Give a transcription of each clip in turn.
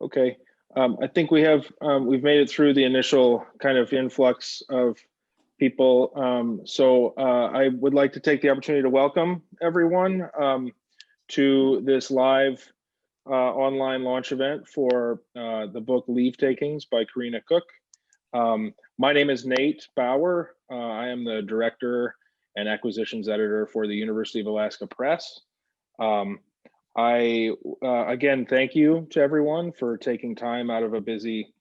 Okay, I think we've made it through the initial kind of influx of people. I would like to take the opportunity to welcome everyone to this live online launch event for the book Leavetakings by Corinna Cook. My name is Nate Bauer. I am the director and acquisitions editor for the University of Alaska Press. Again, thank you to everyone for taking time out of a busy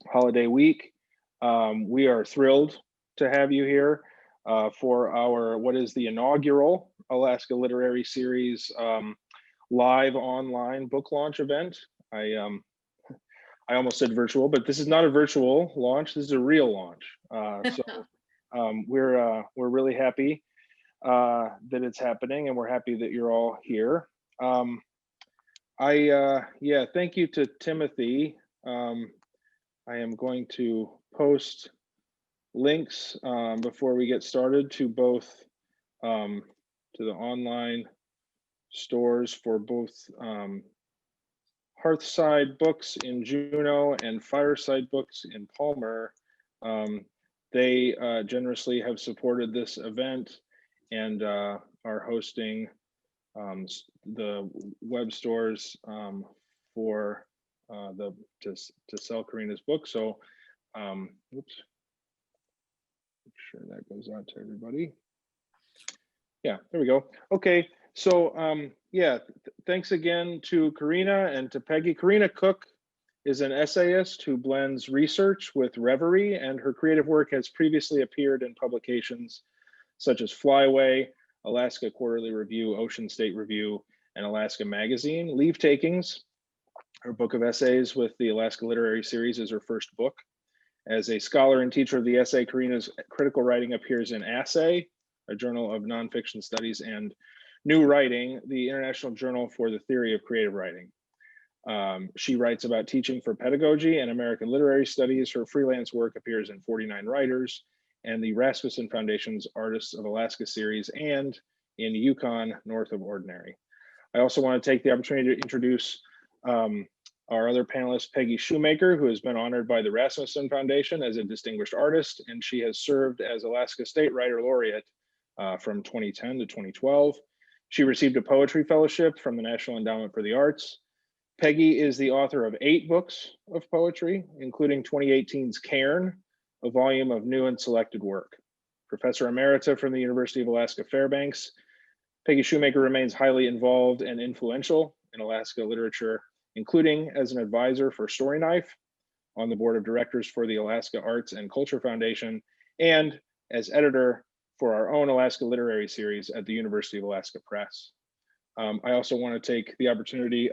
holiday week. We are thrilled to have you here for what is the inaugural Alaska Literary Series live online book launch event. I almost said virtual, but this is not a virtual launch. This is a real launch. We're really happy that it's happening, and we're happy that you're all here. Thank you to Timothy. I am going to post links before we get started to both to the online stores for both Hearthside Books in Juneau and Fireside Books in Palmer. They generously have supported this event and are hosting the web stores for to sell Corinna's book. So, oops, make sure that goes out to everybody. Yeah, there we go. Okay, so thanks again to Corinna and to Peggy. Corinna Cook is an essayist who blends research with reverie, and her creative work has previously appeared in publications such as Flyway, Alaska Quarterly Review, Ocean State Review, and Alaska Magazine. Leavetakings, her book of essays with the Alaska Literary Series, is her first book. As a scholar and teacher of the essay, Corinna's critical writing appears in Assay, a journal of nonfiction studies, and New Writing, the International Journal for the Theory of Creative Writing. She writes about teaching for pedagogy and American literary studies. Her freelance work appears in 49 Writers and the Rasmussen Foundation's Artists of Alaska series, and in Yukon North of Ordinary. I also want to take the opportunity to introduce our other panelist, Peggy Shumaker, who has been honored by the Rasmussen Foundation as a distinguished artist, and she has served as Alaska State Writer Laureate from 2010 to 2012. She received a poetry fellowship from the National Endowment for the Arts. Peggy is the author of 8 books of poetry, including 2018's Cairn, a volume of new and selected work. Professor Emerita from the University of Alaska Fairbanks, Peggy Shumaker remains highly involved and influential in Alaska literature, including as an advisor for Story Knife, on the board of directors for the Alaska Arts and Culture Foundation, and as editor for our own Alaska Literary Series at the University of Alaska Press. I also want to take the opportunity,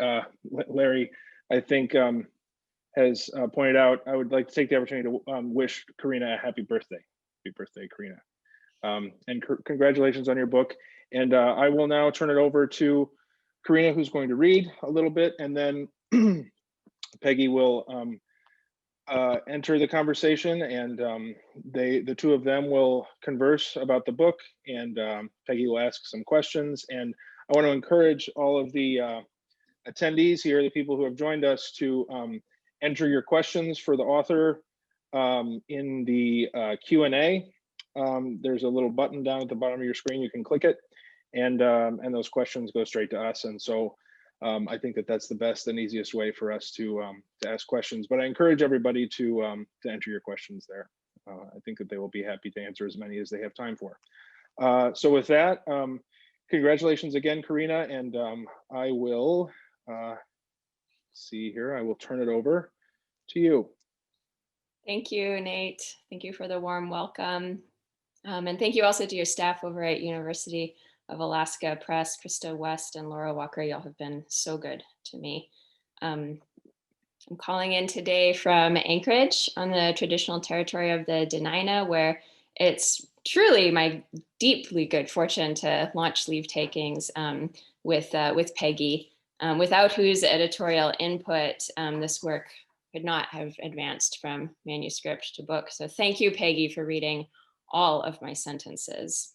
Larry, I think, has pointed out, I would like to take the opportunity to wish Corinna a happy birthday. Happy birthday, Corinna. And congratulations on your book. And I will now turn it over to Corinna, who's going to read a little bit, and then Peggy will enter the conversation, and the two of them will converse about the book, and Peggy will ask some questions. And I want to encourage all of the attendees here, the people who have joined us, to enter your questions for the author in the Q&A. There's a little button down at the bottom of your screen. You can click it, and those questions go straight to us. And so I think that that's the best and easiest way for us to ask questions. But I encourage everybody to enter your questions there. I think that they will be happy to answer as many as they have time for. So with that, congratulations again, Corinna, and I will see here. I will turn it over to you. Thank you, Nate. Thank you for the warm welcome. And thank you also to your staff over at University of Alaska Press, Krista West and Laura Walker. Y'all have been so good to me. I'm calling in today from Anchorage on the traditional territory of the Dena'ina, where it's truly my deeply good fortune to launch Leavetakings with Peggy, without whose editorial input this work could not have advanced from manuscript to book. So thank you, Peggy, for reading all of my sentences.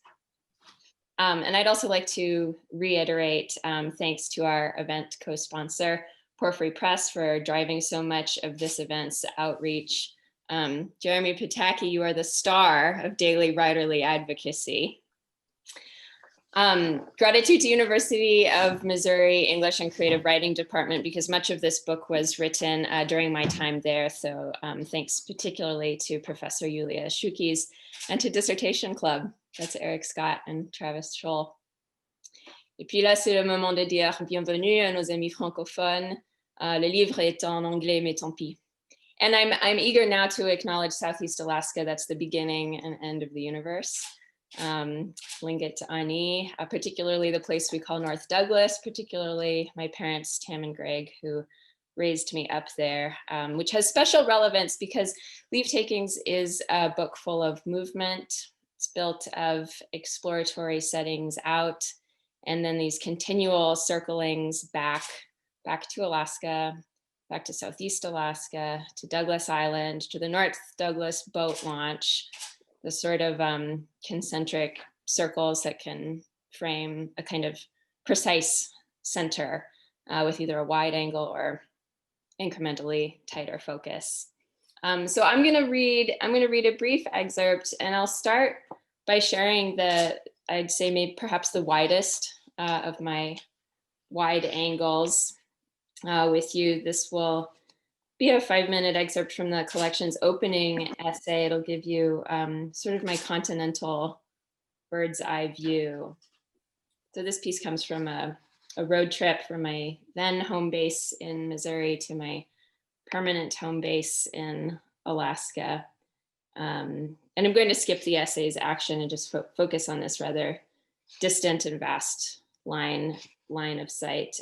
And I'd also like to reiterate thanks to our event co-sponsor, Porphyry Press for driving so much of this event's outreach. Jeremy Pataki, you are the star of daily writerly advocacy. Gratitude to University of Missouri English and Creative Writing Department, because much of this book was written during my time there. So thanks particularly to Professor Yulia Shukis and to Dissertation Club. That's Eric Scott and Travis Scholl. Et puis là, c'est le moment de dire bienvenue à nos amis francophones. Le livre est en anglais, mais tant pis. And I'm eager now to acknowledge Southeast Alaska. That's the beginning and end of the universe. Tlingit Ani, particularly the place we call North Douglas, particularly my parents, Tam and Greg, who raised me up there, which has special relevance because Leavetakings is a book full of movement. It's built of exploratory settings out, and then these continual circlings back to Alaska, back to Southeast Alaska, to Douglas Island, to the North Douglas boat launch, the sort of concentric circles that can frame a kind of precise center with either a wide angle or incrementally tighter focus. So I'm gonna read a brief excerpt, and I'll start by sharing I'd say maybe perhaps the widest of my wide angles with you. This will be a 5-minute excerpt from the collection's opening essay. It'll give you sort of my continental bird's eye view. So this piece comes from a road trip from my then home base in Missouri to my permanent home base in Alaska. And I'm going to skip the essay's action and just focus on this rather distant and vast line of sight.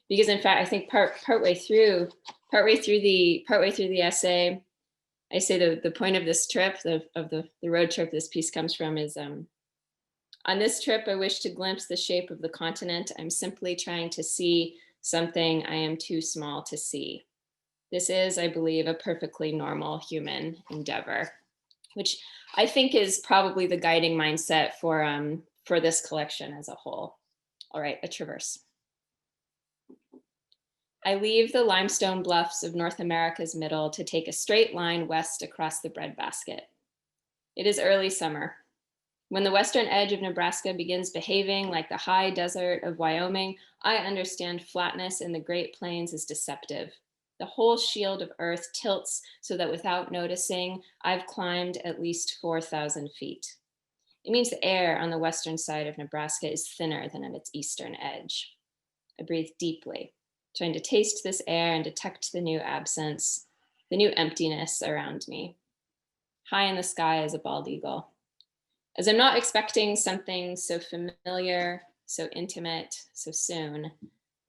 Because in fact, I think partway through the essay, I say the point of this trip, of the road trip this piece comes from is, on this trip, I wish to glimpse the shape of the continent. I'm simply trying to see something I am too small to see. This is, I believe, a perfectly normal human endeavor, which I think is probably the guiding mindset for this collection as a whole. All right, a traverse. I leave the limestone bluffs of North America's middle to take a straight line west across the breadbasket. It is early summer. When the western edge of Nebraska begins behaving like the high desert of Wyoming, I understand flatness in the Great Plains is deceptive. The whole shield of earth tilts so that without noticing, I've climbed at least 4,000 feet. It means the air on the western side of Nebraska is thinner than at its eastern edge. I breathe deeply, trying to taste this air and detect the new absence, the new emptiness around me. High in the sky is a bald eagle. As I'm not expecting something so familiar, so intimate, so soon,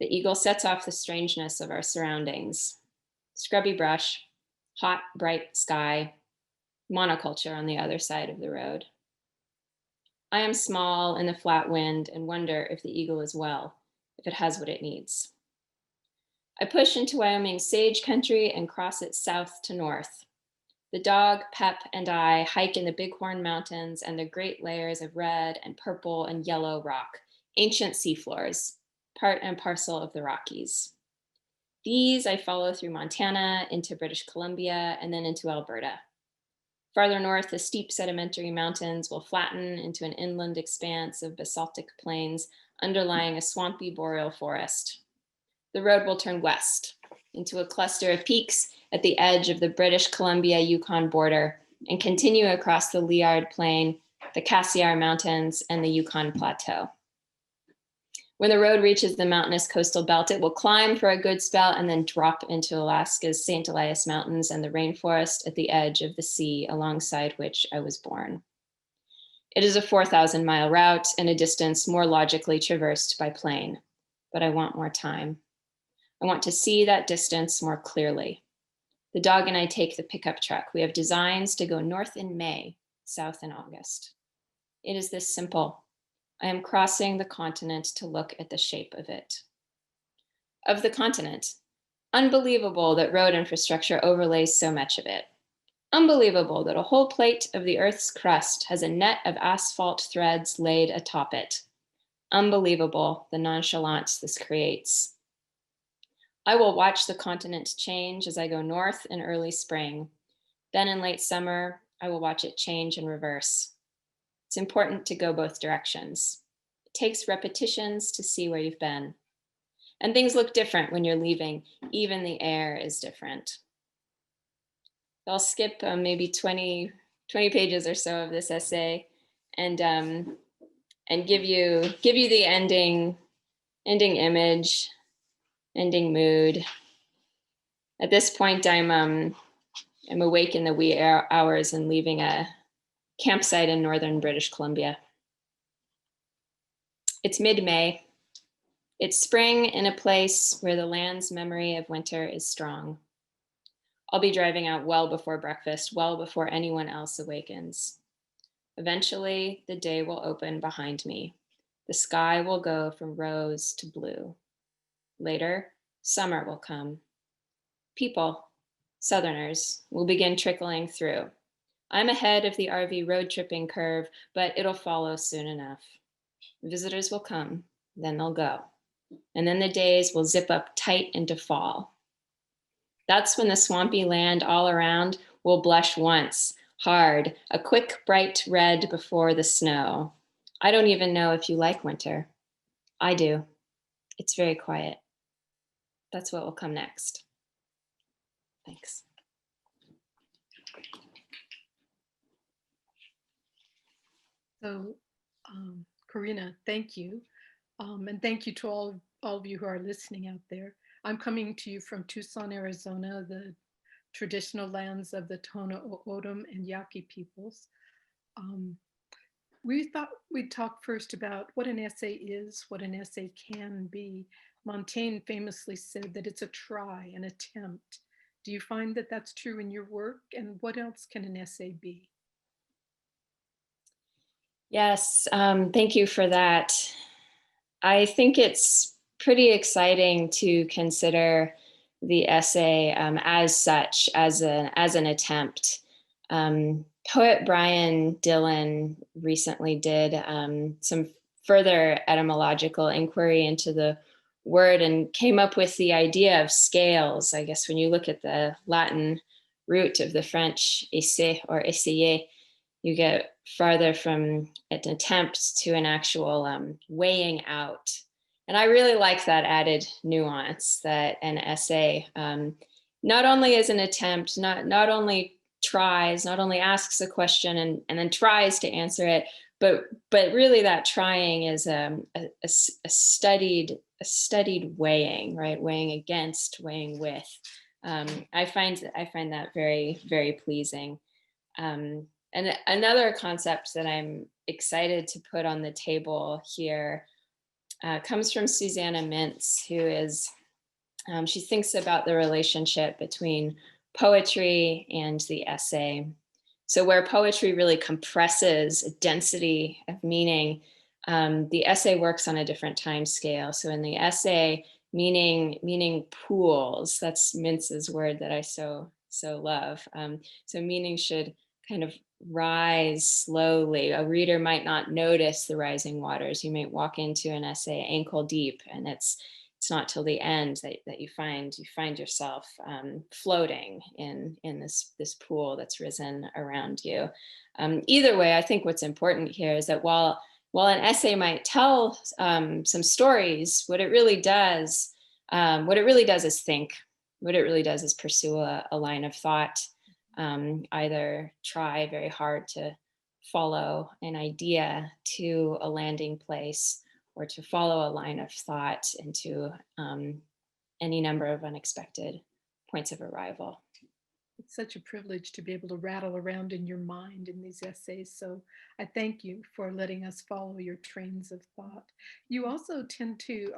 the eagle sets off the strangeness of our surroundings. Scrubby brush, hot, bright sky, monoculture on the other side of the road. I am small in the flat wind and wonder if the eagle is well, if it has what it needs. I push into Wyoming's sage country and cross it south to north. The dog, Pep, and I hike in the Bighorn Mountains and their great layers of red and purple and yellow rock, ancient seafloors, part and parcel of the Rockies. These I follow through Montana, into British Columbia, and then into Alberta. Farther north, the steep sedimentary mountains will flatten into an inland expanse of basaltic plains underlying a swampy boreal forest. The road will turn west into a cluster of peaks at the edge of the British Columbia-Yukon border and continue across the Liard Plain, the Cassiar Mountains, and the Yukon Plateau. When the road reaches the mountainous coastal belt, it will climb for a good spell and then drop into Alaska's St. Elias Mountains and the rainforest at the edge of the sea alongside which I was born. It is a 4,000-mile route and a distance more logically traversed by plane, but I want more time. I want to see that distance more clearly. The dog and I take the pickup truck. We have designs to go north in May, south in August. It is this simple. I am crossing the continent to look at the shape of it. Of the continent, unbelievable that road infrastructure overlays so much of it. Unbelievable that a whole plate of the Earth's crust has a net of asphalt threads laid atop it. Unbelievable the nonchalance this creates. I will watch the continent change as I go north in early spring. Then in late summer, I will watch it change in reverse. It's important to go both directions. It takes repetitions to see where you've been. And things look different when you're leaving. Even the air is different. I'll skip maybe 20 pages or so of this essay and give you the ending image, ending mood. At this point, I'm awake in the wee hours and leaving a campsite in northern British Columbia. It's mid-May. It's spring in a place where the land's memory of winter is strong. I'll be driving out well before breakfast, well before anyone else awakens. Eventually, the day will open behind me. The sky will go from rose to blue. Later, summer will come. People, Southerners, will begin trickling through. I'm ahead of the RV road tripping curve, but it'll follow soon enough. Visitors will come, then they'll go. And then the days will zip up tight into fall. That's when the swampy land all around will blush once, hard, a quick bright red before the snow. I don't even know if you like winter. I do. It's very quiet. That's what will come next. Thanks. So, Corinna, thank you. And thank you to all of you who are listening out there. I'm coming to you from Tucson, Arizona, the traditional lands of the Tohono O'odham and Yaqui peoples. We thought we'd talk first about what an essay is, what an essay can be. Montaigne famously said that it's a try, an attempt. Do you find that that's true in your work? And what else can an essay be? Yes, thank you for that. I think it's pretty exciting to consider the essay as such, as an attempt. Poet Brian Dillon recently did some further etymological inquiry into the word and came up with the idea of scales. I guess when you look at the Latin root of the French essayer or essayer, you get farther from an attempt to an actual weighing out. And I really like that added nuance that an essay not only is an attempt, not only tries, not only asks a question and then tries to answer it, but really that trying is a studied weighing, right? Weighing against, weighing with. I find that very, very pleasing. And another concept that I'm excited to put on the table here comes from Susanna Mintz, who is, she thinks about the relationship between poetry and the essay. So where poetry really compresses a density of meaning, the essay works on a different time scale. So in the essay, meaning pools, that's Mintz's word that I so love. So meaning should kind of rise slowly. A reader might not notice the rising waters. You might walk into an essay ankle deep, and it's not till the end that you find yourself floating in this pool that's risen around you. Either way, I think what's important here is that while an essay might tell some stories, what it really does is think. What it really does is pursue a line of thought. Either try very hard to follow an idea to a landing place, or to follow a line of thought into any number of unexpected points of arrival. It's such a privilege to be able to rattle around in your mind in these essays. So I thank you for letting us follow your trains of thought. You also tend to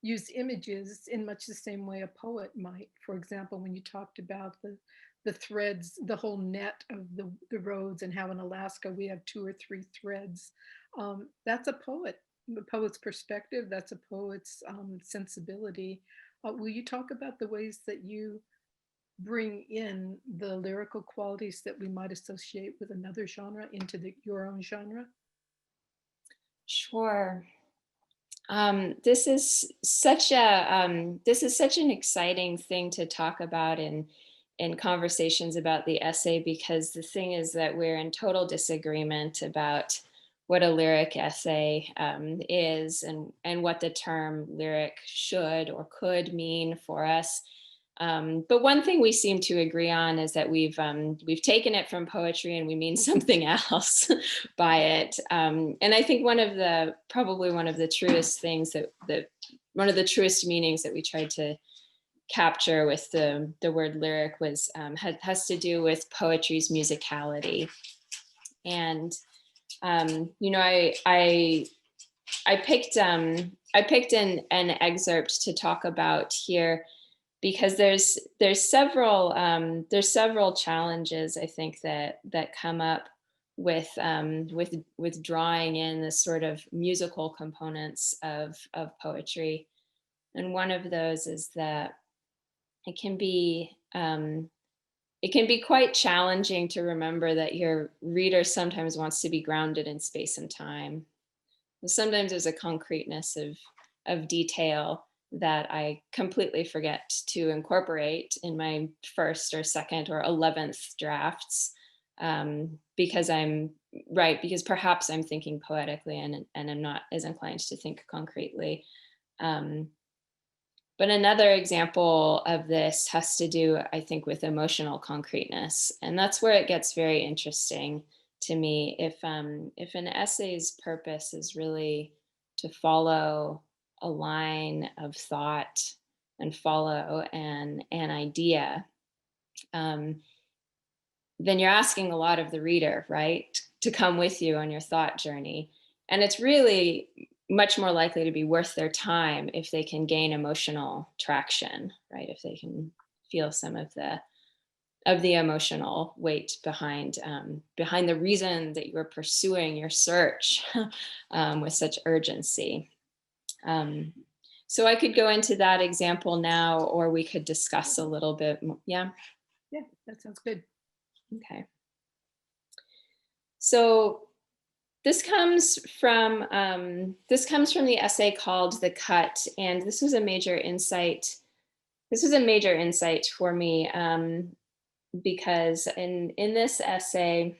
use images in much the same way a poet might. For example, when you talked about the threads, the whole net of the roads, and how in Alaska we have 2 or 3 threads. That's a poet, the poet's perspective. That's a poet's sensibility. Will you talk about the ways that you bring in the lyrical qualities that we might associate with another genre into your own genre? Sure. This is such an exciting thing to talk about in conversations about the essay, because the thing is that we're in total disagreement about what a lyric essay is, and what the term lyric should or could mean for us. But one thing we seem to agree on is that we've taken it from poetry and we mean something else by it. And I think probably one of the truest things that one of the truest meanings that we tried to capture with the word lyric was has to do with poetry's musicality. And I picked an excerpt to talk about here, because there's several challenges, I think, that come up with drawing in the sort of musical components of poetry. And one of those is that it can be quite challenging to remember that your reader sometimes wants to be grounded in space and time. Sometimes there's a concreteness of detail that I completely forget to incorporate in my first or second or 11th drafts, because because perhaps I'm thinking poetically, and I'm not as inclined to think concretely. But another example of this has to do, I think, with emotional concreteness. And that's where it gets very interesting to me. If an essay's purpose is really to follow a line of thought and follow an idea, um, then you're asking a lot of the reader, right, to come with you on your thought journey. And it's really much more likely to be worth their time if they can gain emotional traction, right? If they can feel some of the emotional weight behind the reason that you're pursuing your search with such urgency. So I could go into that example now, or we could discuss a little bit. Yeah. Yeah, that sounds good. Okay. So this comes from the essay called "The Cut," and this was a major insight. This was a major insight for me, because in this essay,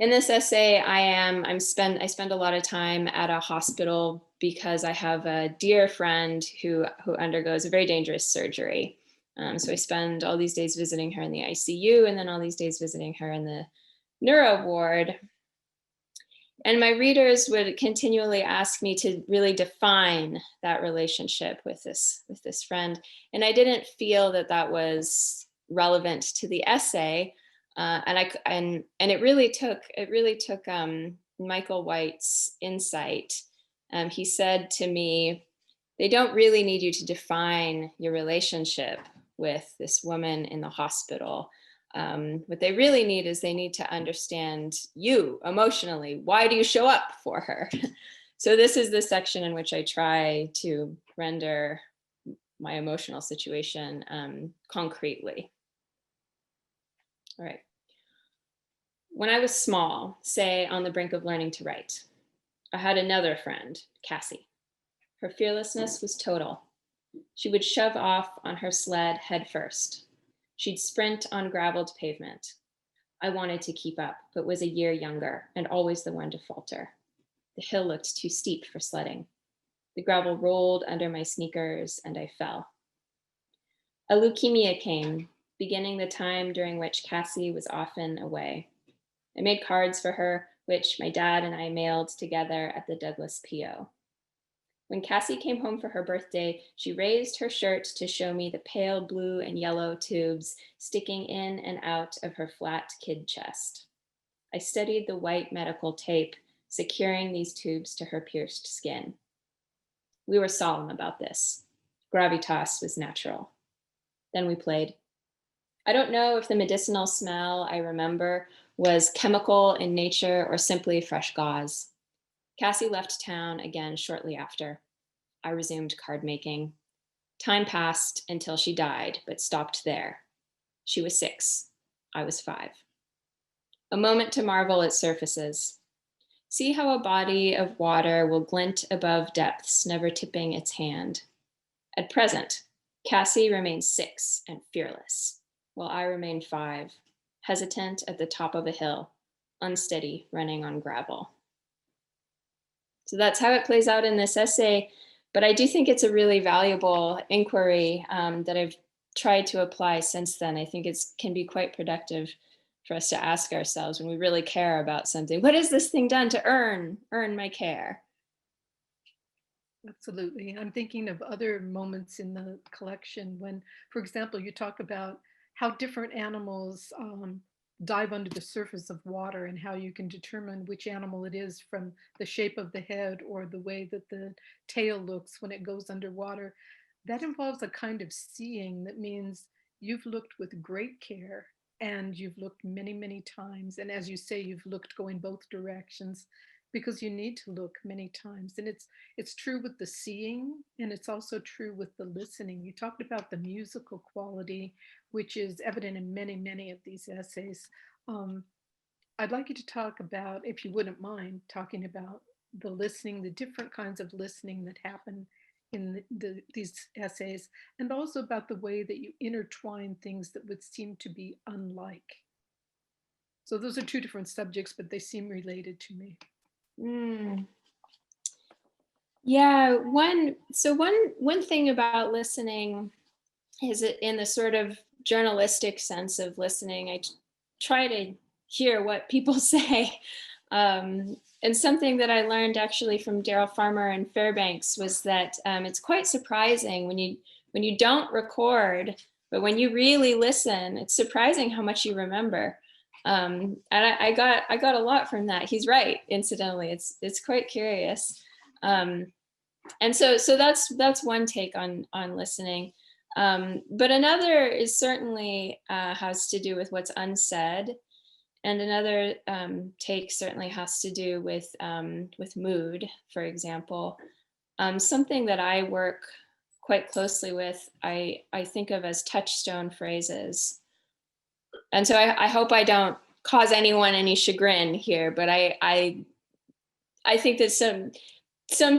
I spend a lot of time at a hospital because I have a dear friend who undergoes a very dangerous surgery. So I spend all these days visiting her in the ICU, and then all these days visiting her in the neuro ward. And my readers would continually ask me to really define that relationship with this friend, and I didn't feel that was relevant to the essay. And it really took Michael White's insight. He said to me, "They don't really need you to define your relationship with this woman in the hospital. What they really need is they need to understand you emotionally. Why do you show up for her?" So this is the section in which I try to render my emotional situation concretely. All right. When I was small, say on the brink of learning to write, I had another friend, Cassie. Her fearlessness was total. She would shove off on her sled head first. She'd sprint on graveled pavement. I wanted to keep up, but was a year younger and always the one to falter. The hill looked too steep for sledding. The gravel rolled under my sneakers and I fell. A leukemia came, beginning the time during which Cassie was often away. I made cards for her, which my dad and I mailed together at the Douglas PO. When Cassie came home for her birthday, she raised her shirt to show me the pale blue and yellow tubes sticking in and out of her flat kid chest. I studied the white medical tape securing these tubes to her pierced skin. We were solemn about this. Gravitas was natural. Then we played. I don't know if the medicinal smell I remember was chemical in nature or simply fresh gauze. Cassie left town again shortly after. I resumed card making. Time passed until she died, but stopped there. She was 6. I was 5. A moment to marvel at surfaces. See how a body of water will glint above depths, never tipping its hand. At present, Cassie remains 6 and fearless, while I remain 5, hesitant at the top of a hill, unsteady, running on gravel. So that's how it plays out in this essay. But I do think it's a really valuable inquiry that I've tried to apply since then. I think it can be quite productive for us to ask ourselves when we really care about something. What has this thing done to earn my care? Absolutely. I'm thinking of other moments in the collection when, for example, you talk about how different animals dive under the surface of water and how you can determine which animal it is from the shape of the head or the way that the tail looks when it goes underwater. That involves a kind of seeing that means you've looked with great care and you've looked many, many times. And as you say, you've looked going both directions because you need to look many times. And it's true with the seeing, and it's also true with the listening. You talked about the musical quality, which is evident in many, many of these essays. Um, I'd like you to talk about, if you wouldn't mind, talking about the listening, the different kinds of listening that happen in these essays, and also about the way that you intertwine things that would seem to be unlike. So those are two different subjects, but they seem related to me. Mm. Yeah, one thing about listening is it in the sort of journalistic sense of listening. Try to hear what people say. And something that I learned actually from Daryl Farmer in Fairbanks was that it's quite surprising when you don't record, but when you really listen, it's surprising how much you remember. And I got a lot from that. He's right. Incidentally, it's quite curious. Um, and so that's one take on listening. But another is certainly has to do with what's unsaid, and another take certainly has to do with mood, for example. Something that I work quite closely with, I think of as touchstone phrases. And so I hope I don't cause anyone any chagrin here, but I think that some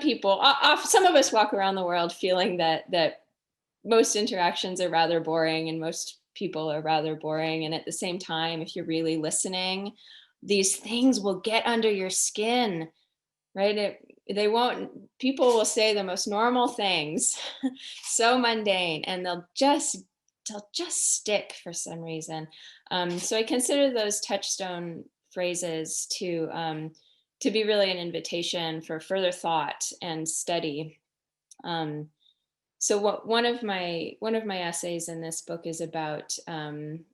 people, some of us walk around the world feeling that most interactions are rather boring and most people are rather boring. And at the same time, if you're really listening, these things will get under your skin, right? They won't, people will say the most normal things, so mundane, and they'll just stick for some reason. So I consider those touchstone phrases to be really an invitation for further thought and study. Um, so one of my essays in this book is about Chiniga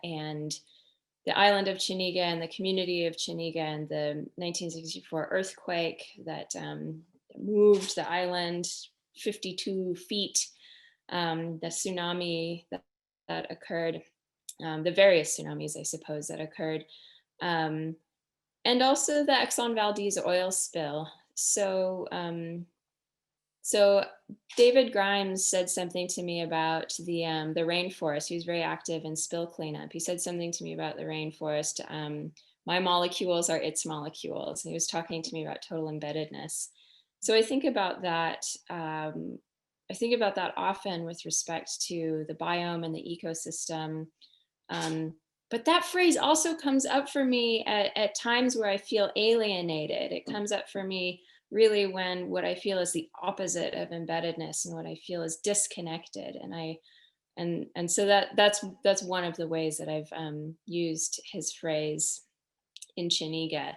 and the island of Chiniga and the community of Chiniga and the 1964 earthquake that moved the island 52 feet, the tsunami that occurred, the various tsunamis, I suppose, that occurred, um, and also the Exxon Valdez oil spill. So David Grimes said something to me about the rainforest. He was very active in spill cleanup. He said something to me about the rainforest. My molecules are its molecules. And he was talking to me about total embeddedness. So I think about that. I think about that often with respect to the biome and the ecosystem. But that phrase also comes up for me at times where I feel alienated. It comes up for me really when what I feel is the opposite of embeddedness and what I feel is disconnected. And so that's one of the ways that I've used his phrase in Chiniga,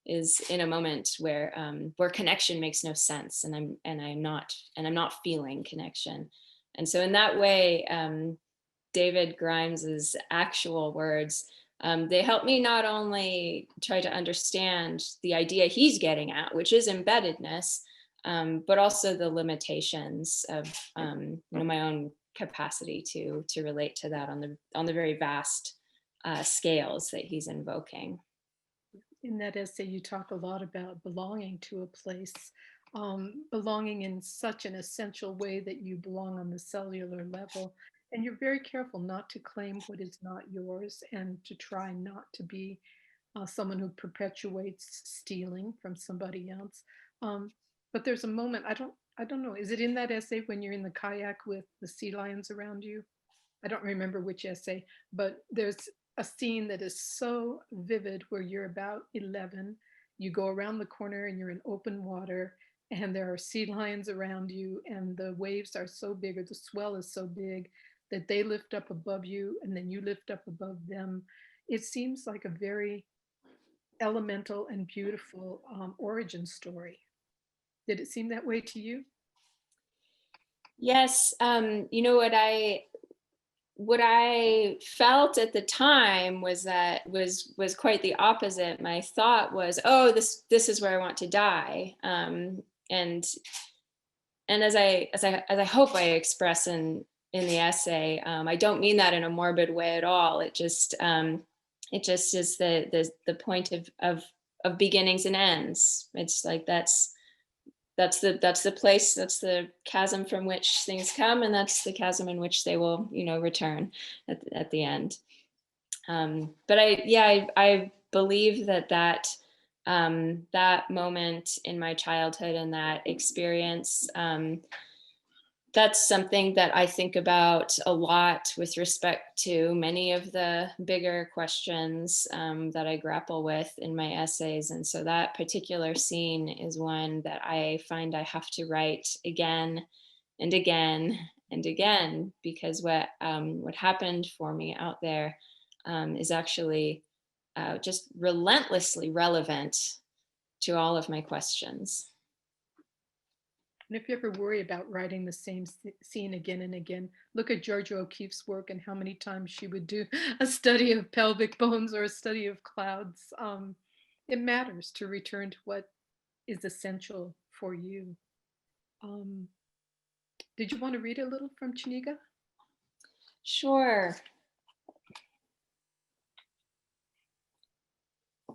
is in a moment where connection makes no sense, and I'm not feeling connection. And so in that way, David Grimes's actual words, they help me not only try to understand the idea he's getting at, which is embeddedness, but also the limitations of my own capacity to relate to that on the very vast scales that he's invoking. In that essay, you talk a lot about belonging to a place, belonging in such an essential way that you belong on the cellular level. And you're very careful not to claim what is not yours and to try not to be someone who perpetuates stealing from somebody else. But there's a moment, I don't know, is it in that essay when you're in the kayak with the sea lions around you? I don't remember which essay, but there's a scene that is so vivid where you're about 11, you go around the corner and you're in open water, and there are sea lions around you, and the waves are so big, or the swell is so big, that they lift up above you and then you lift up above them. It seems like a very elemental and beautiful origin story. Did it seem that way to you? Yes, you know what I felt at the time was that was quite the opposite. My thought was, oh, this is where I want to die. And as I hope I express in the essay, I don't mean that in a morbid way at all. It just is the point of beginnings and ends. It's like that's the place, that's the chasm from which things come, and that's the chasm in which they will, return at the end. But I believe that that moment in my childhood and that experience, that's something that I think about a lot with respect to many of the bigger questions that I grapple with in my essays. And so that particular scene is one that I find I have to write again and again and again, because what happened for me out there is actually just relentlessly relevant to all of my questions. And if you ever worry about writing the same scene again and again, look at Georgia O'Keeffe's work and how many times she would do a study of pelvic bones or a study of clouds. It matters to return to what is essential for you. Did you want to read a little from Chiniga? Sure.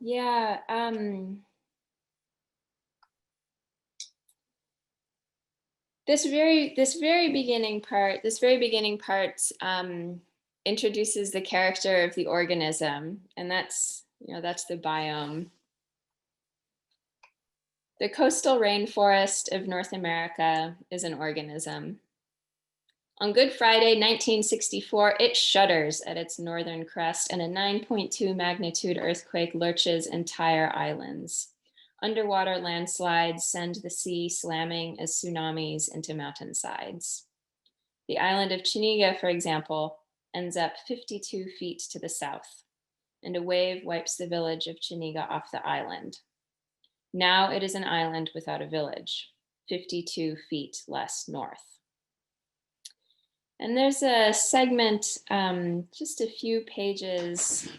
Yeah. This very beginning part introduces the character of the organism, and that's the biome. The coastal rainforest of North America is an organism. On Good Friday, 1964, it shudders at its northern crest, and a 9.2 magnitude earthquake lurches entire islands. Underwater landslides send the sea slamming as tsunamis into mountainsides. The island of Chiniga, for example, ends up 52 feet to the south, and a wave wipes the village of Chiniga off the island. Now it is an island without a village, 52 feet less north. And there's a segment just a few pages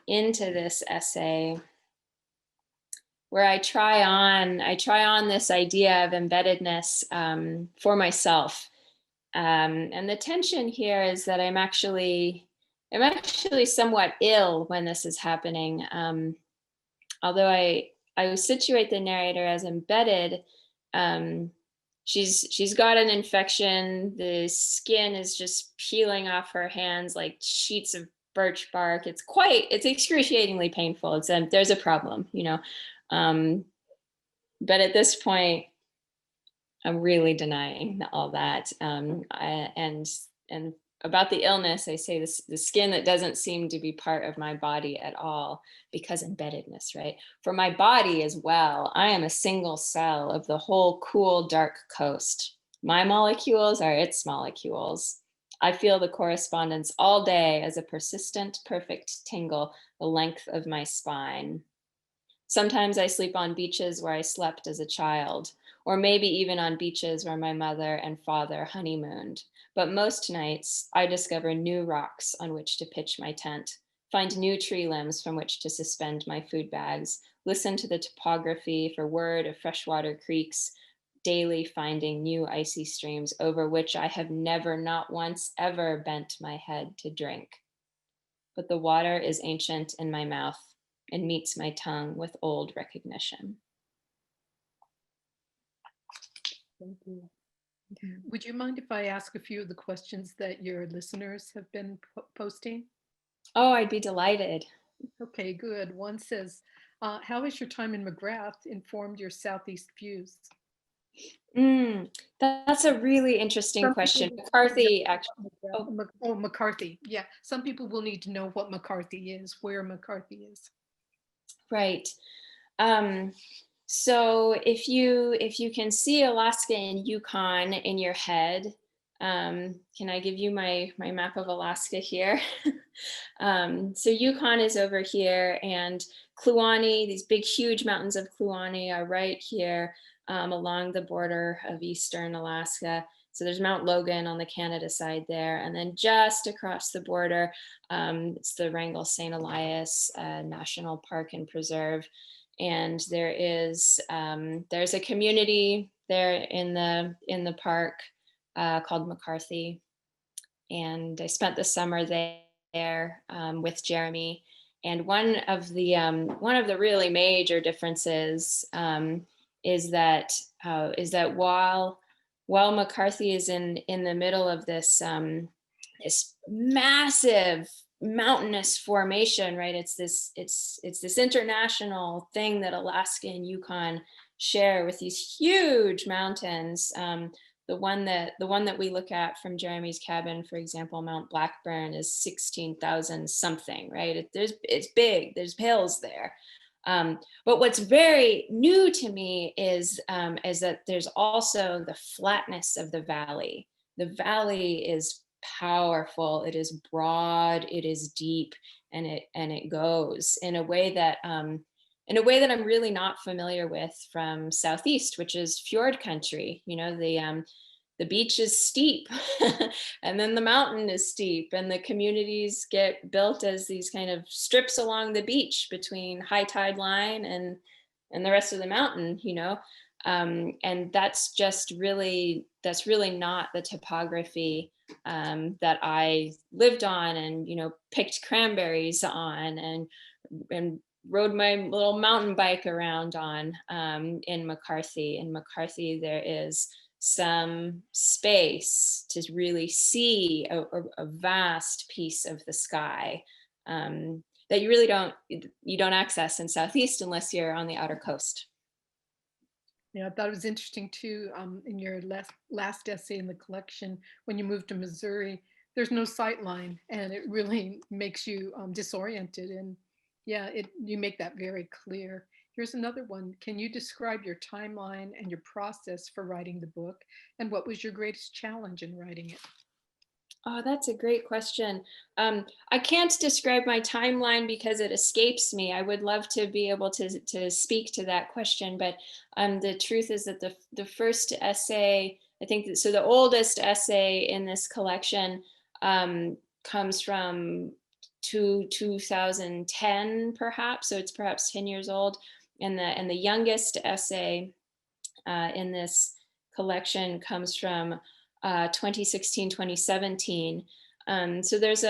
into this essay where I try on this idea of embeddedness for myself. And the tension here is that I'm actually somewhat ill when this is happening. Although I situate the narrator as embedded, she's got an infection. The skin is just peeling off her hands like sheets of birch bark. It's excruciatingly painful. There's a problem, but at this point, I'm really denying all that. And about the illness, I say the skin that doesn't seem to be part of my body at all, because embeddedness, right? For my body as well, I am a single cell of the whole cool, dark coast. My molecules are its molecules. I feel the correspondence all day as a persistent, perfect tingle the length of my spine. Sometimes I sleep on beaches where I slept as a child, or maybe even on beaches where my mother and father honeymooned. But most nights, I discover new rocks on which to pitch my tent, find new tree limbs from which to suspend my food bags, listen to the topography for word of freshwater creeks, daily finding new icy streams over which I have never, not once, ever bent my head to drink. But the water is ancient in my mouth and meets my tongue with old recognition. Thank you. Would you mind if I ask a few of the questions that your listeners have been posting? Oh, I'd be delighted. Okay, good. One says, how has your time in McGrath informed your Southeast views? That's a really interesting Some people question. will need to know McCarthy actually, what oh, Oh, McCarthy. Yeah, some people will need to know what McCarthy is, where McCarthy is. right. Um, so if you can see Alaska and Yukon in your head, can I give you my map of Alaska here? So Yukon is over here, and Kluane, these big huge mountains of Kluane are right here along the border of eastern Alaska. So there's Mount Logan on the Canada side there, and then just across the border, it's the Wrangell St. Elias National Park and Preserve. And there's a community there in the park called McCarthy, and I spent the summer there with Jeremy. And one of the really major differences is that while McCarthy is in the middle of this massive mountainous formation, right? It's this international thing that Alaska and Yukon share with these huge mountains. The one that we look at from Jeremy's cabin, for example, Mount Blackburn, is 16,000 something, right? It's big. There's hills there. But what's very new to me is that there's also the flatness of the valley. The valley is powerful. It is broad. It is deep, and it goes in a way that I'm really not familiar with from Southeast, which is fjord country. The beach is steep and then the mountain is steep, and the communities get built as these kind of strips along the beach between high tide line and the rest of the mountain. And that's really not the topography that I lived on and picked cranberries on and rode my little mountain bike around on in McCarthy. In McCarthy, there is some space to really see a vast piece of the sky that you don't access in Southeast unless you're on the outer coast. Yeah, I thought it was interesting too. In your last essay in the collection, when you moved to Missouri, there's no sight line, and it really makes you disoriented. And yeah, you make that very clear. Here's another one. Can you describe your timeline and your process for writing the book, and what was your greatest challenge in writing it? Oh, that's a great question. I can't describe my timeline because it escapes me. I would love to be able to speak to that question, but the truth is that the first essay, I think, so the oldest essay in this collection comes from 2010, perhaps. So it's perhaps 10 years old, and the youngest essay in this collection comes from 2016, 2017. So there's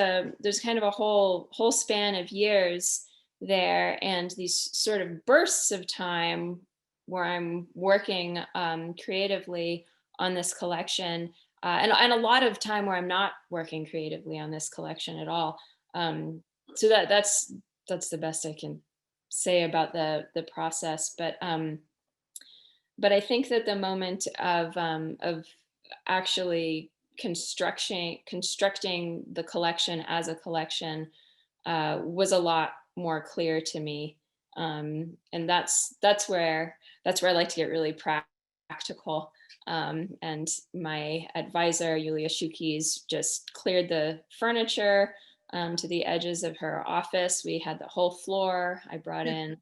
kind of a whole span of years there, and these sort of bursts of time where I'm working creatively on this collection, and a lot of time where I'm not working creatively on this collection at all. So that's the best I can say about the process. But I think that the moment of actually constructing the collection as a collection was a lot more clear to me, and that's where I like to get really practical. And my advisor, Yulia Shukis, just cleared the furniture to the edges of her office. We had the whole floor. I brought in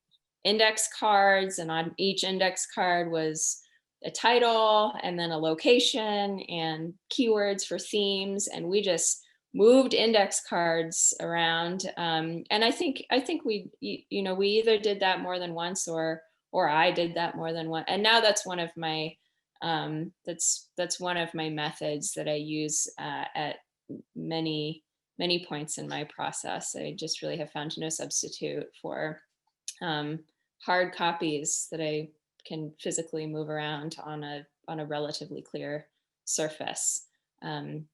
index cards, and on each index card was a title and then a location and keywords for themes, and we just moved index cards around. And I think we either did that more than once, or I did that more than one. And now that's one of my that's one of my methods that I use at many points in my process. I just really have found no substitute for um, hard copies that I can physically move around on a relatively clear surface. And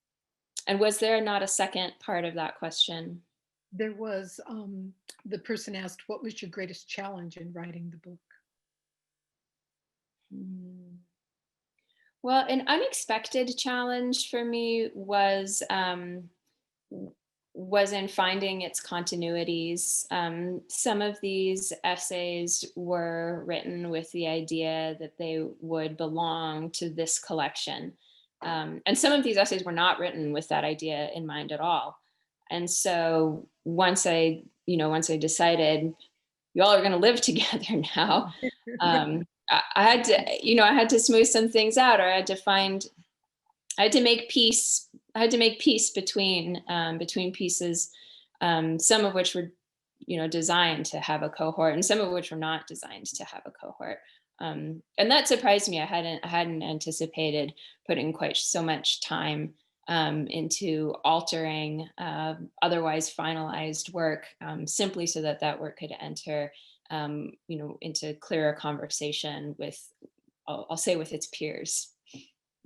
was there not a second part of that question? There was, the person asked, what was your greatest challenge in writing the book? Mm. Well, an unexpected challenge for me was in finding its continuities. Some of these essays were written with the idea that they would belong to this collection. And some of these essays were not written with that idea in mind at all. And so once I decided you all are going to live together now, I had to, I had to smooth some things out, or I had to make peace. I had to make peace between pieces, some of which were, designed to have a cohort, and some of which were not designed to have a cohort. And that surprised me. I hadn't anticipated putting quite so much time into altering otherwise finalized work, simply so that that work could enter, into clearer conversation with, I'll say, with its peers.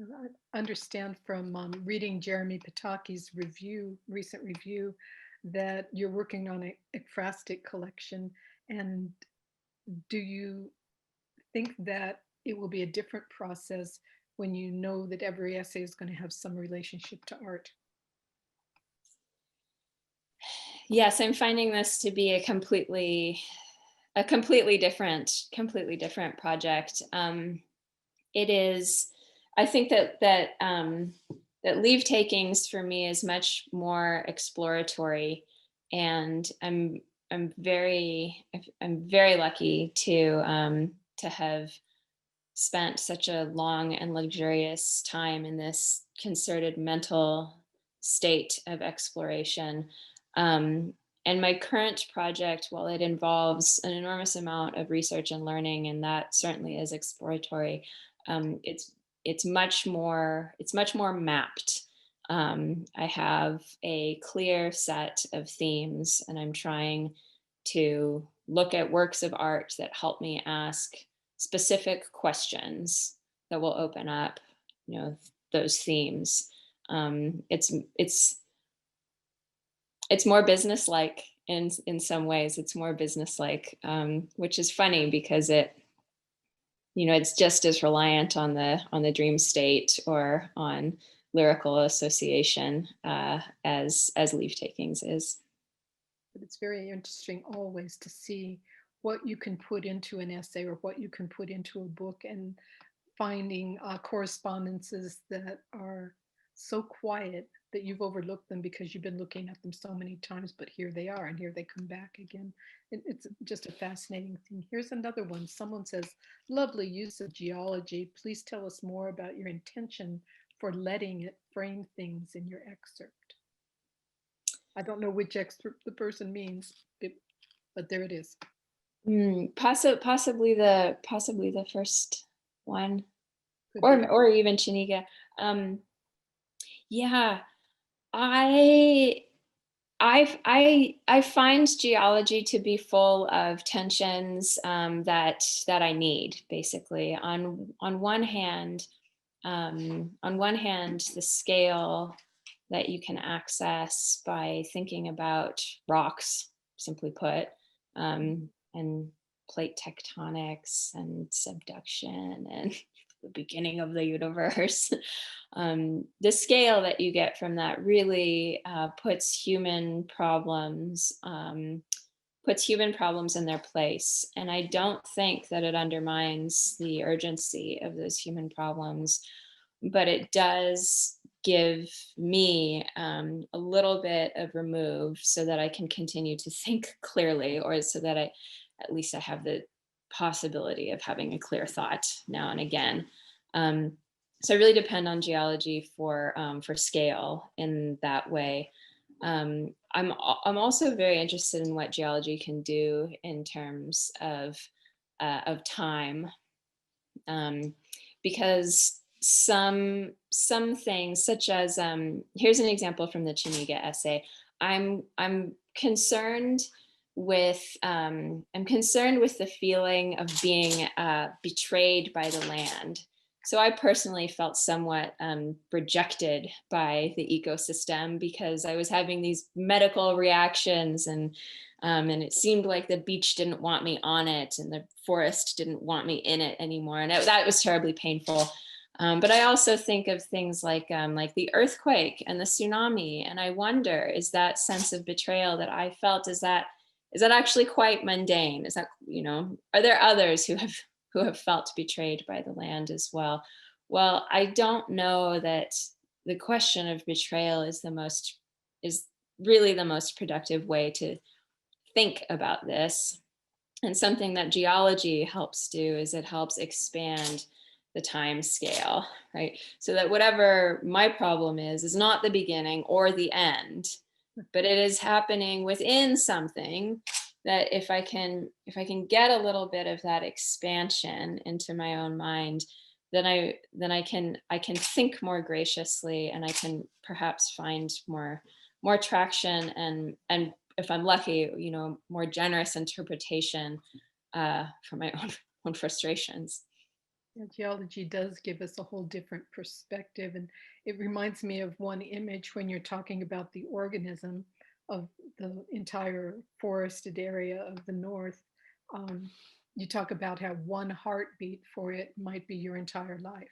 I understand from reading Jeremy Pataki's recent review, that you're working on a ekphrastic collection. And do you think that it will be a different process when you know that every essay is going to have some relationship to art? Yes, I'm finding this to be a completely different project. It is, I think that Leavetakings for me is much more exploratory, and I'm very lucky to have spent such a long and luxurious time in this concerted mental state of exploration. Um, and my current project, while it involves an enormous amount of research and learning, and that certainly is exploratory, um, it's it's much more mapped. I have a clear set of themes, and I'm trying to look at works of art that help me ask specific questions that will open up, those themes. It's more businesslike in some ways. It's more businesslike, which is funny because it's just as reliant on the dream state or on lyrical association, as Leavetakings is. But it's very interesting always to see what you can put into an essay or what you can put into a book, and finding correspondences that are so quiet that you've overlooked them because you've been looking at them so many times, but here they are, and here they come back again. It's just a fascinating thing. Here's another one. Someone says, lovely use of geology. Please tell us more about your intention for letting it frame things in your excerpt. I don't know which excerpt the person means, but there it is. Possibly the first one, Could be. or even Chiniga. Yeah, I I find geology to be full of tensions, that I need, basically. On one hand, the scale that you can access by thinking about rocks, simply put, and plate tectonics and subduction and the beginning of the universe. The scale that you get from that really puts human problems in their place. And I don't think that it undermines the urgency of those human problems, but it does give me a little bit of remove so that I can continue to think clearly, or so that at least I have the possibility of having a clear thought now and again. So I really depend on geology for scale in that way. I'm also very interested in what geology can do in terms of time, because some things, such as, here's an example from the Chiniga essay. I'm concerned with the feeling of being betrayed by the land. So I personally felt somewhat rejected by the ecosystem because I was having these medical reactions, and it seemed like the beach didn't want me on it and the forest didn't want me in it anymore. And that was terribly painful. But I also think of things like the earthquake and the tsunami. And I wonder, is that sense of betrayal that I felt, is that actually quite mundane? Is that, are there others who have felt betrayed by the land as well? Well, I don't know that the question of betrayal is really the most productive way to think about this. And something that geology helps do is it helps expand the time scale, right? So that whatever my problem is not the beginning or the end, but it is happening within something that if I can get a little bit of that expansion into my own mind, then I can think more graciously, and I can perhaps find more traction, and if I'm lucky, more generous interpretation for my own frustrations. Yeah, geology does give us a whole different perspective. And it reminds me of one image when you're talking about the organism of the entire forested area of the North. Um, you talk about how one heartbeat for it might be your entire life.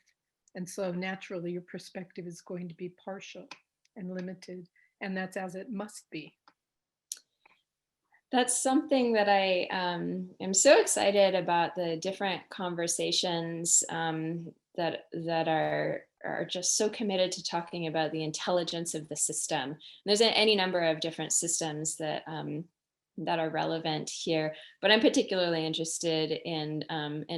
And so naturally, your perspective is going to be partial and limited. And that's as it must be. That's something that I am so excited about, the different conversations that are just so committed to talking about the intelligence of the system. And there's any number of different systems that are relevant here, but I'm particularly interested in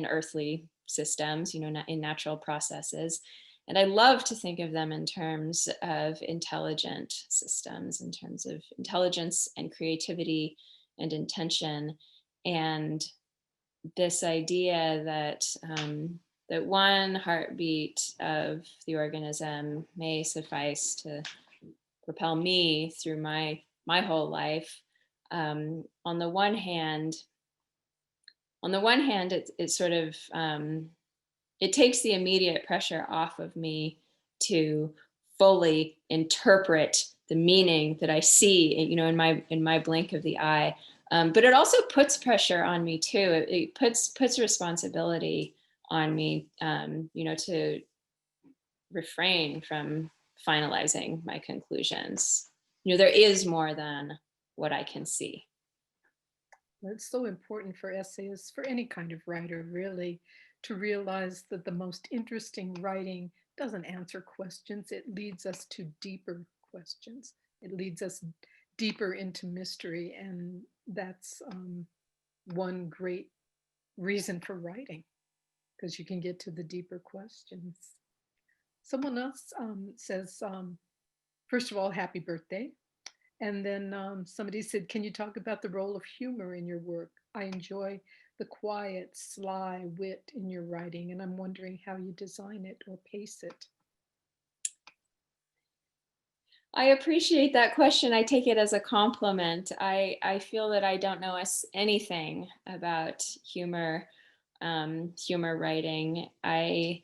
earthly systems, in natural processes. And I love to think of them in terms of intelligent systems, in terms of intelligence and creativity and intention, and this idea that that one heartbeat of the organism may suffice to propel me through my whole life. On the one hand, it sort of it takes the immediate pressure off of me to fully interpret the meaning that I see, in my blink of the eye. But it also puts pressure on me too. It puts responsibility on me, to refrain from finalizing my conclusions. There is more than what I can see. It's so important for essayists, for any kind of writer, really, to realize that the most interesting writing doesn't answer questions. It leads us to deeper questions. It leads us deeper into mystery. And that's one great reason for writing, because you can get to the deeper questions. Someone else says, first of all, happy birthday. And then somebody said, can you talk about the role of humor in your work? I enjoy the quiet, sly wit in your writing, and I'm wondering how you design it or pace it. I appreciate that question. I take it as a compliment. I feel that I don't know anything about humor, humor writing. I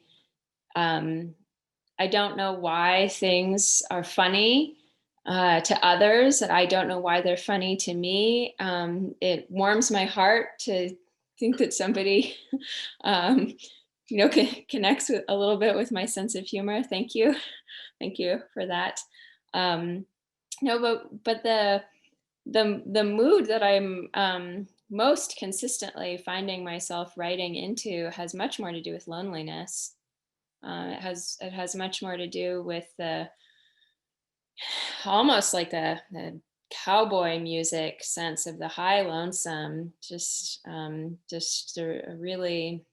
don't know why things are funny to others. I don't know why they're funny to me. It warms my heart to think that somebody, connects with a little bit with my sense of humor. Thank you, thank you for that. No, but the mood that I'm most consistently finding myself writing into has much more to do with loneliness. It has much more to do with the almost like the cowboy music sense of the high lonesome, just a really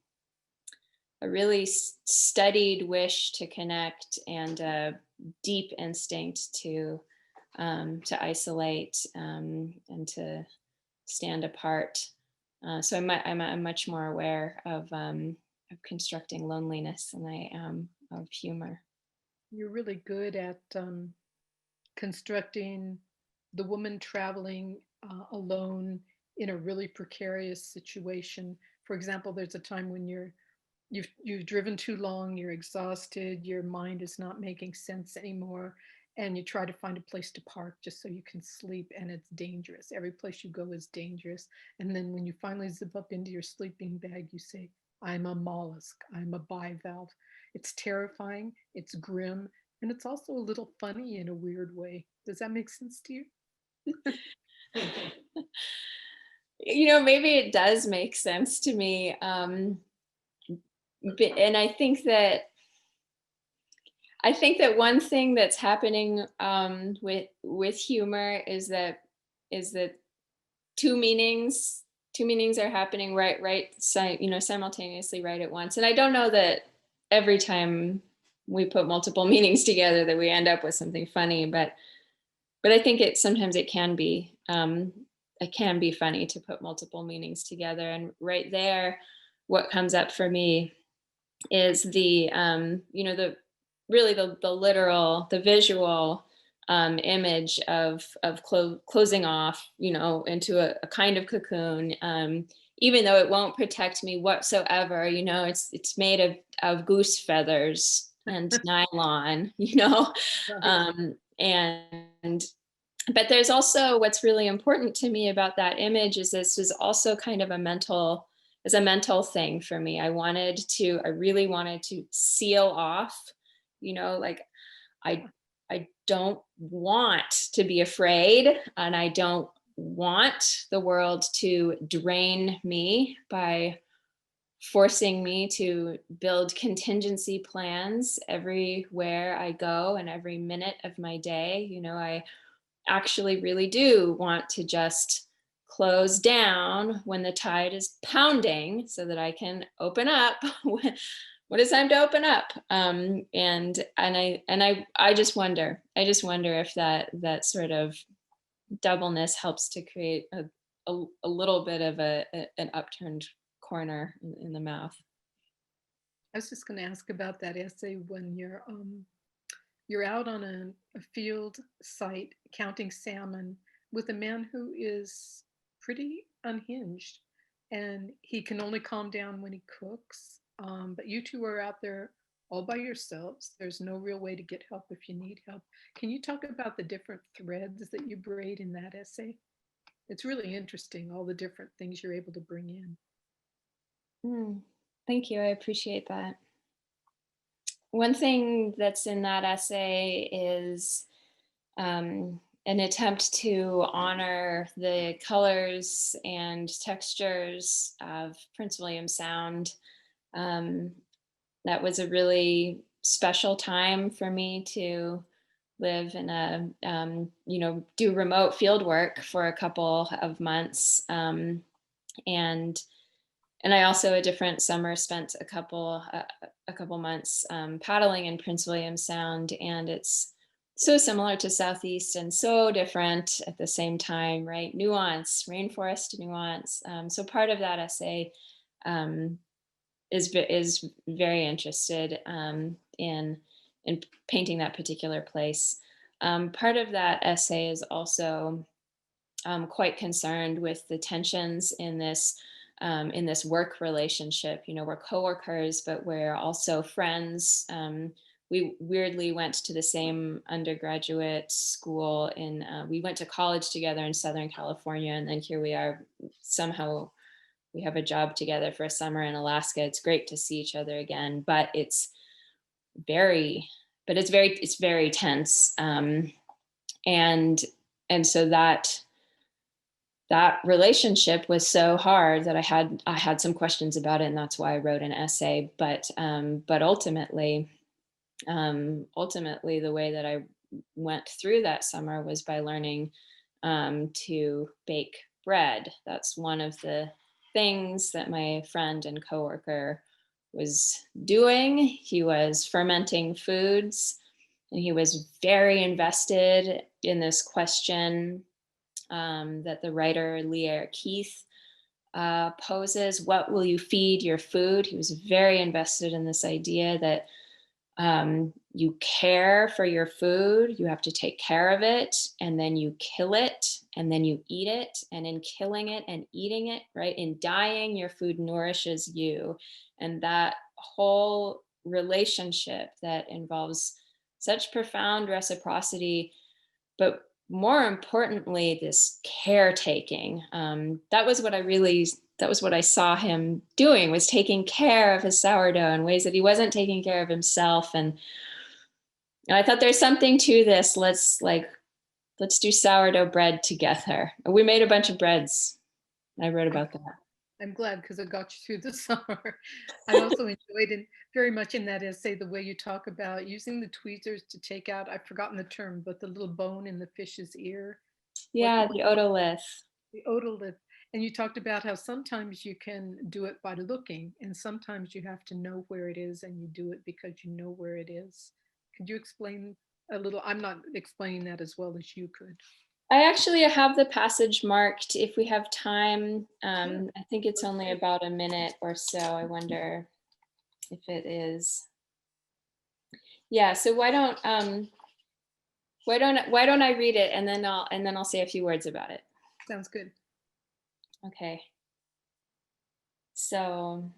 studied wish to connect, and a deep instinct to isolate, and to stand apart. So I'm much more aware of constructing loneliness than I am of humor. You're really good at constructing the woman traveling alone in a really precarious situation. For example, there's a time when you're you've driven too long, you're exhausted, your mind is not making sense anymore, and you try to find a place to park just so you can sleep, and it's dangerous. Every place you go is dangerous. And then when you finally zip up into your sleeping bag, you say, I'm a mollusk, I'm a bivalve. It's terrifying, it's grim, and it's also a little funny in a weird way. Does that make sense to you? Maybe it does make sense to me. And I think that one thing that's happening with humor is that two meanings two meanings are happening simultaneously right at once. And I don't know that every time we put multiple meanings together that we end up with something funny, but I think sometimes it can be funny to put multiple meanings together. And right there, what comes up for me is the really the literal, the visual image of closing off, into a kind of cocoon. Even though it won't protect me whatsoever, it's made of goose feathers and nylon, and but there's also, what's really important to me about that image is this is also kind of a mental thing for me. I really wanted to seal off, like I I don't want to be afraid, and I don't want the world to drain me by forcing me to build contingency plans everywhere I go and every minute of my day. I actually really do want to just close down when the tide is pounding so that I can open up when it's time to open up. I just wonder if that sort of doubleness helps to create a little bit of an upturned corner in the mouth. I was just going to ask about that essay when you're out on a field site counting salmon with a man who is pretty unhinged, and he can only calm down when he cooks. But you two are out there all by yourselves. There's no real way to get help if you need help. Can you talk about the different threads that you braid in that essay? It's really interesting, all the different things you're able to bring in. Thank you. I appreciate that. One thing that's in that essay is an attempt to honor the colors and textures of Prince William Sound. That was a really special time for me to live in do remote field work for a couple of months. And I also, a different summer, spent a couple months paddling in Prince William Sound, and it's so similar to Southeast and so different at the same time, right? Nuance, rainforest nuance. So part of that essay is very interested in painting that particular place. Part of that essay is also quite concerned with the tensions in this work relationship. We're coworkers, but we're also friends. We weirdly went to the same undergraduate school we went to college together in Southern California, and then here we are, somehow we have a job together for a summer in Alaska. It's great to see each other again, but it's very tense. And so that relationship was so hard that I had some questions about it, and that's why I wrote an essay. But ultimately, the way that I went through that summer was by learning to bake bread. That's one of the things that my friend and coworker was doing. He was fermenting foods, and he was very invested in this question that the writer Laureate poses. What will you feed your food? He was very invested in this idea that You care for your food, you have to take care of it, and then you kill it, and then you eat it. And in killing it and eating it, right, in dying, your food nourishes you. And that whole relationship that involves such profound reciprocity, but more importantly, this caretaking. That was what I saw him doing, was taking care of his sourdough in ways that he wasn't taking care of himself. And I thought there's something to this. Let's do sourdough bread together. We made a bunch of breads. I wrote about that. I'm glad because it got you through the summer. I also enjoyed it very much in that essay, the way you talk about using the tweezers to take out, I've forgotten the term, but the little bone in the fish's ear. Yeah, the otolith. The otolith. And you talked about how sometimes you can do it by looking, and sometimes you have to know where it is, and you do it because you know where it is. Could you explain a little? I'm not explaining that as well as you could. I actually have the passage marked if we have time. I think it's only about a minute or so. I wonder if it is. Yeah, so why don't I read it, and then I'll say a few words about it. Sounds good. Okay. So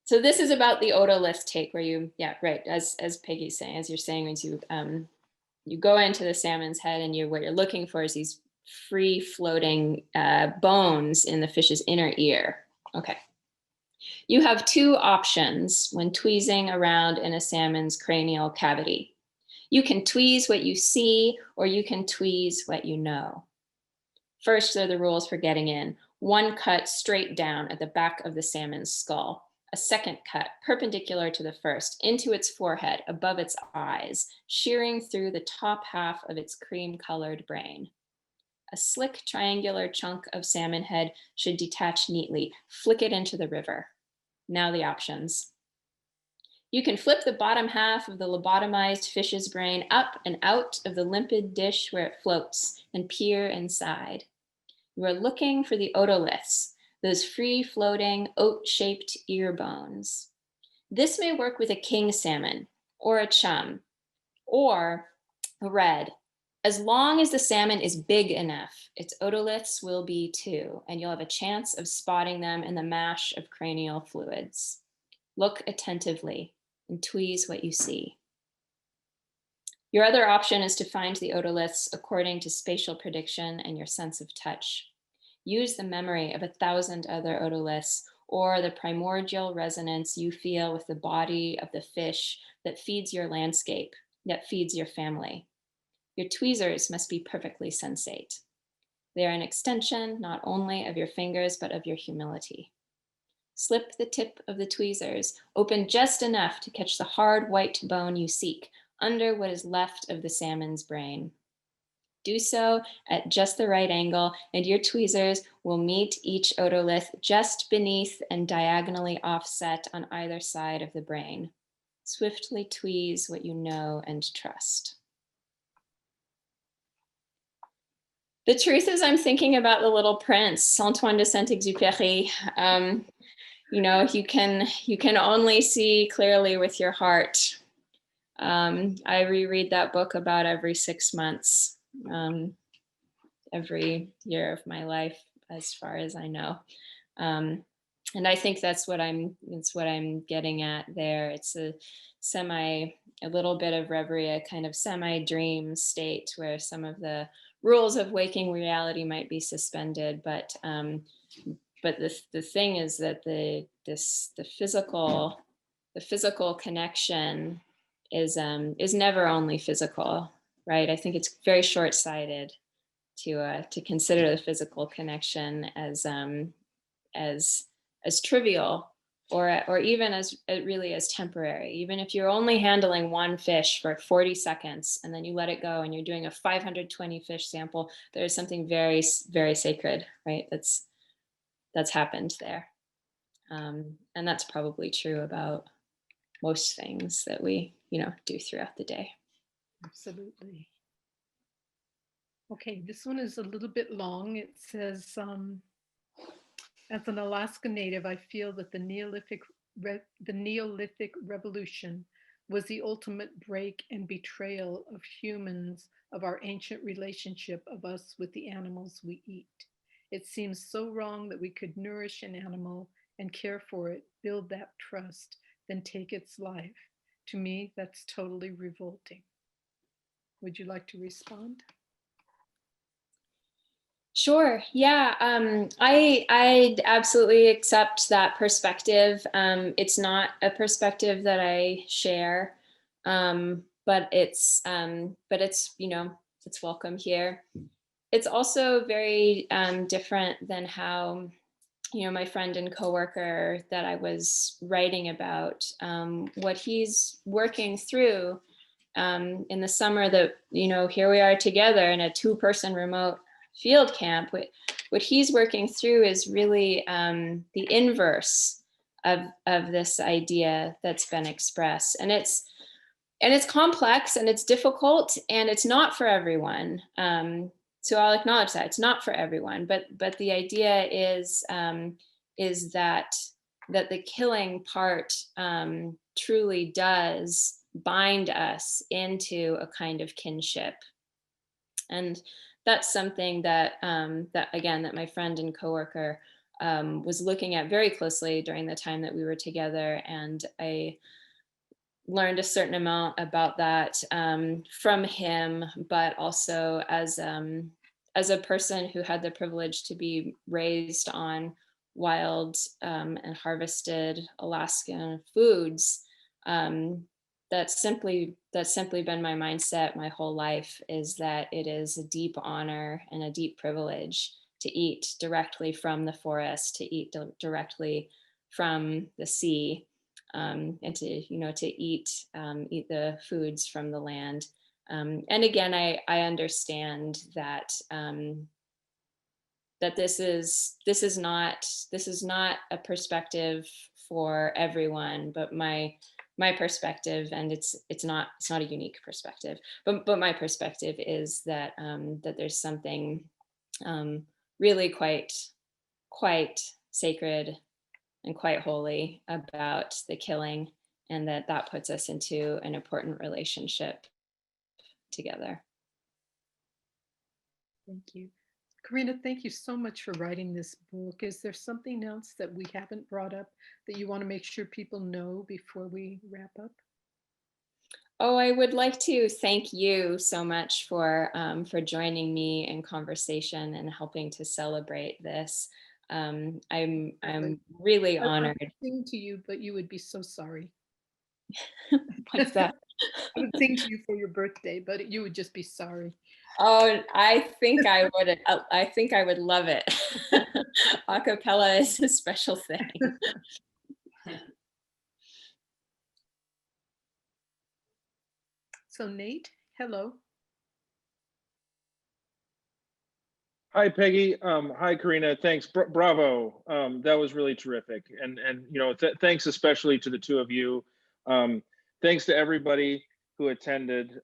this is about the otolith take, where you, yeah, right, as Peggy's saying, as you're saying, is you go into the salmon's head, and what you're looking for is these free floating bones in the fish's inner ear. Okay. You have two options when tweezing around in a salmon's cranial cavity. You can tweeze what you see, or you can tweeze what you know. First are the rules for getting in. One cut straight down at the back of the salmon's skull. A second cut perpendicular to the first, into its forehead, above its eyes, shearing through the top half of its cream-colored brain. A slick triangular chunk of salmon head should detach neatly. Flick it into the river. Now the options. You can flip the bottom half of the lobotomized fish's brain up and out of the limpid dish where it floats, and peer inside. You are looking for the otoliths, those free-floating, oat-shaped ear bones. This may work with a king salmon, or a chum, or a red. As long as the salmon is big enough, its otoliths will be too, and you'll have a chance of spotting them in the mash of cranial fluids. Look attentively and tweeze what you see. Your other option is to find the otoliths according to spatial prediction and your sense of touch. Use the memory of 1,000 other otoliths, or the primordial resonance you feel with the body of the fish that feeds your landscape, that feeds your family. Your tweezers must be perfectly sensate. They are an extension not only of your fingers, but of your humility. Slip the tip of the tweezers open just enough to catch the hard white bone you seek under what is left of the salmon's brain. Do so at just the right angle, and your tweezers will meet each otolith just beneath and diagonally offset on either side of the brain. Swiftly tweeze what you know and trust. The truth is, I'm thinking about The Little Prince, Antoine de Saint-Exupéry. You can only see clearly with your heart. I reread that book about every 6 months, every year of my life, as far as I know. And I think that's what I'm getting at there. It's a little bit of reverie, a kind of semi-dream state where some of the rules of waking reality might be suspended, but the thing is that the physical connection is never only physical, right? I think it's very short-sighted to consider the physical connection as trivial, or even as really as temporary. Even if you're only handling one fish for 40 seconds and then you let it go and you're doing a 520 fish sample, there's something very, very sacred, right? That's happened there. And that's probably true about most things that we, do throughout the day. Absolutely. Okay, this one is a little bit long. It says, as an Alaska Native, I feel that the Neolithic revolution was the ultimate break and betrayal of humans, of our ancient relationship of us with the animals we eat. It seems so wrong that we could nourish an animal and care for it, build that trust, then take its life. To me, that's totally revolting. Would you like to respond? Sure. Yeah. I absolutely accept that perspective. It's not a perspective that I share, but it's it's welcome here. It's also very different than how my friend and coworker that I was writing about, what he's working through in the summer that, here we are together in a 2-person remote field camp. What he's working through is really the inverse of this idea that's been expressed. And it's complex and it's difficult and it's not for everyone. So I'll acknowledge that it's not for everyone, but the idea is that the killing part truly does bind us into a kind of kinship. And that's something that that my friend and coworker was looking at very closely during the time that we were together. And I learned a certain amount about that from him, but also as a person who had the privilege to be raised on wild and harvested Alaskan foods. That's simply been my mindset my whole life, is that it is a deep honor and a deep privilege to eat directly from the forest, to eat directly from the sea, and to eat the foods from the land. And again, I understand that that this is not a perspective for everyone, but my perspective, and it's not a unique perspective, but my perspective is that that there's something really quite sacred and quite holy about the killing, and that puts us into an important relationship together. Thank you. Corinna, thank you so much for writing this book. Is there something else that we haven't brought up that you want to make sure people know before we wrap up? Oh, I would like to thank you so much for joining me in conversation and helping to celebrate this. I'm really I honored. would sing to you, but you would be so sorry. What's that? I would sing to you for your birthday, but you would just be sorry. Oh, I think I would. I think I would love it. Acapella is a special thing. So Nate, hello. Hi, Peggy. Hi, Corinna. Thanks. Bravo. That was really terrific. And thanks especially to the two of you. Thanks to everybody who attended.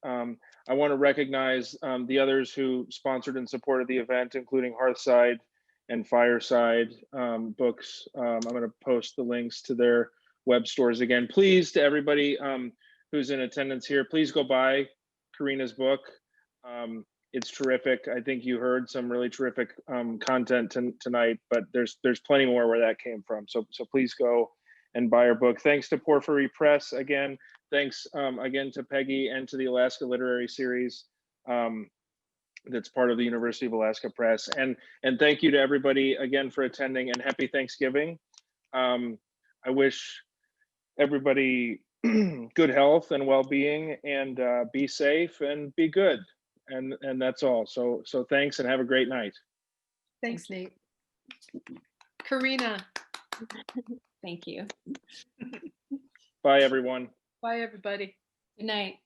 I want to recognize the others who sponsored and supported the event, including Hearthside and Fireside Books. I'm going to post the links to their web stores again. Please, to everybody who's in attendance here, please go buy Corinna's book. It's terrific. I think you heard some really terrific content tonight, but there's plenty more where that came from. So please go and buy our book. Thanks to Porphyry Press again. Thanks again to Peggy and to the Alaska Literary Series that's part of the University of Alaska Press. And thank you to everybody again for attending, and happy Thanksgiving. I wish everybody good health and well-being, and be safe and be good. And that's all. So thanks, and have a great night. Thanks, Nate. Corinna. Thank you. Bye, everyone. Bye, everybody. Good night.